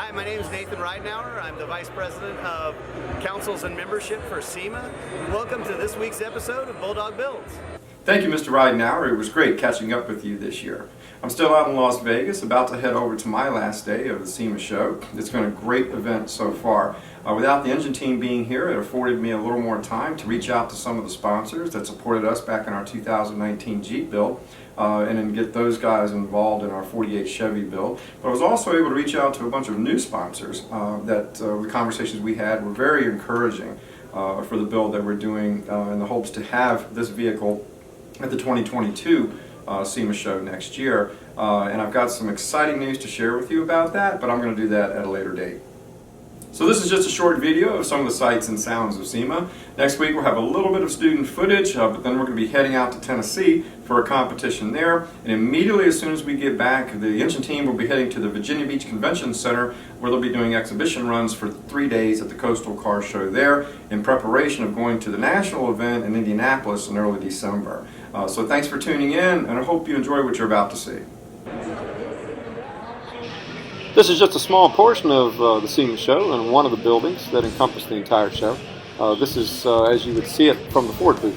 Hi, my name is Nathan Ridenauer. I'm the Vice President of Councils and Membership for SEMA. Welcome to this week's episode of Bulldog Builds. Thank you, Mr. Ridenauer. It was great catching up with you this year. I'm still out in Las Vegas, about to head over to my last day of the SEMA show. It's been a great event so far. Without the engine team being here, it afforded me a little more time to reach out to some of the sponsors that supported us back in our 2019 Jeep build, and then get those guys involved in our 48 Chevy build. But I was also able to reach out to a bunch of new sponsors that the conversations we had were very encouraging for the build that we're doing in the hopes to have this vehicle at the 2022 SEMA show next year. And I've got some exciting news to share with you about that, but I'm going to do that at a later date. So this is just a short video of some of the sights and sounds of SEMA. Next week we'll have a little bit of student footage, but then we're going to be heading out to Tennessee for a competition there. And immediately as soon as we get back, the engine team will be heading to the Virginia Beach Convention Center, where they'll be doing exhibition runs for 3 days at the Coastal Car Show there in preparation of going to the national event in Indianapolis in early December. So thanks for tuning in, and I hope you enjoy what you're about to see. This is just a small portion of the SEMA show and one of the buildings that encompass the entire show. This is as you would see it from the Ford booth.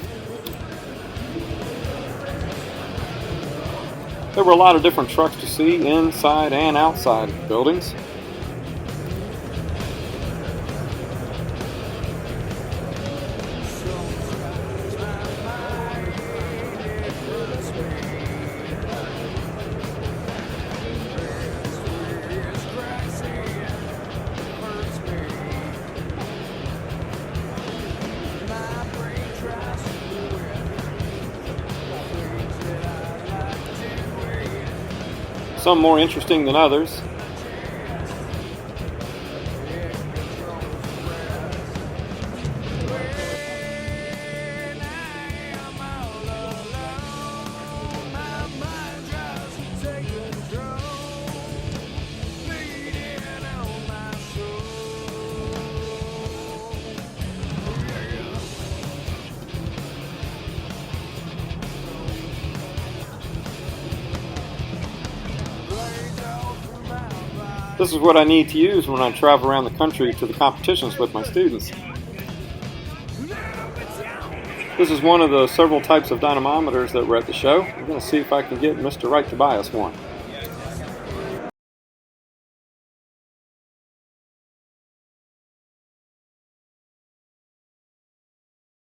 There were a lot of different trucks to see inside and outside of the buildings. Some more interesting than others. This is what I need to use when I travel around the country to the competitions with my students. This is one of the several types of dynamometers that were at the show. I'm going to see if I can get Mr. Wright to buy us one.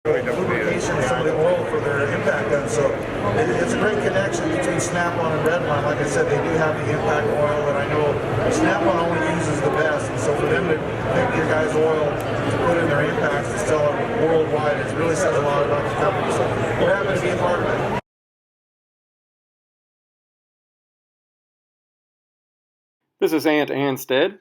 Lubrication some of the oil for their impact gun, so it's a great connection between Snap-on and Redline. Like I said, they do have the impact oil, and I know Snap-on only uses the best, and so for them to pick your guys' oil to put in their impacts to sell it worldwide, it really says a lot about the company. So we're happy to be a part of it. This is Anstead.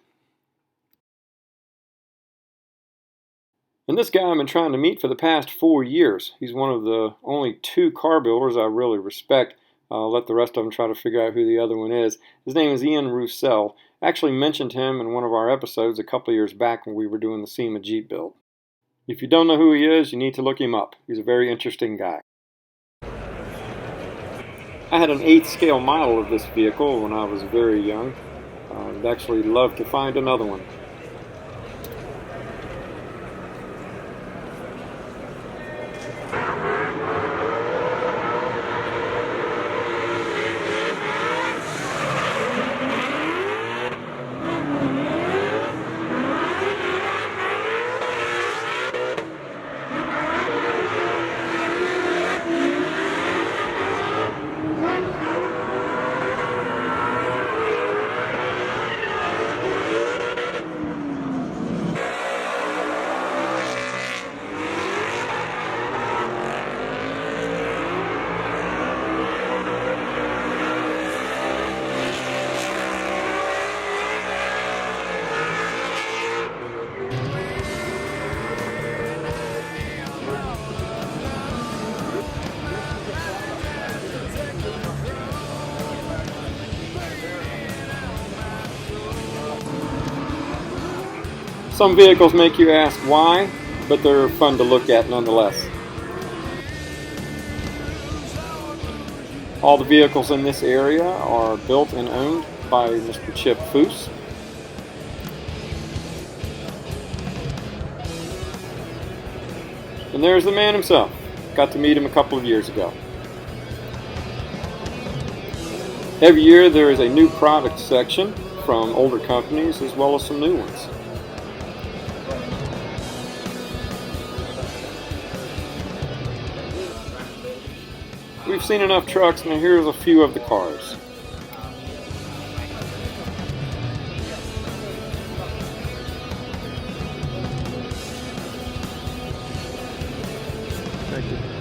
And this guy I've been trying to meet for the past 4 years. He's one of the only 2 car builders I really respect. I'll let the rest of them try to figure out who the other one is. His name is Roussel. I actually mentioned him in one of our episodes a couple of years back when we were doing the SEMA Jeep build. If you don't know who he is, you need to look him up. He's a very interesting guy. I had an 8th scale model of this vehicle when I was very young. I'd actually love to find another one. Some vehicles make you ask why, but they're fun to look at nonetheless. All the vehicles in this area are built and owned by Mr. Chip Foose. And there's the man himself. Got to meet him a couple of years ago. Every year there is a new product section from older companies as well as some new ones. We've seen enough trucks, now here's a few of the cars. Thank you.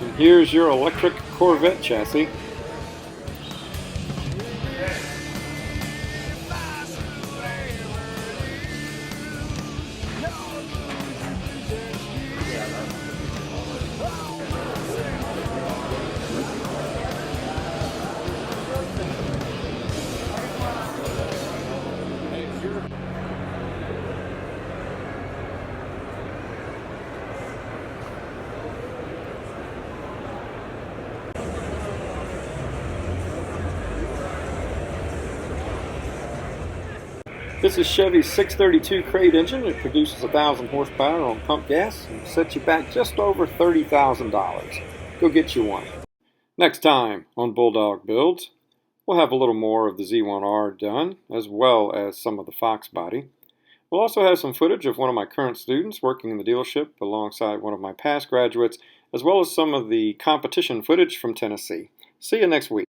And here's your electric Corvette chassis. This is Chevy's 632 crate engine. It produces 1,000 horsepower on pump gas and sets you back just over $30,000. Go get you one. Next time on Bulldog Builds, we'll have a little more of the Z1R done, as well as some of the Fox body. We'll also have some footage of one of my current students working in the dealership alongside one of my past graduates, as well as some of the competition footage from Tennessee. See you next week.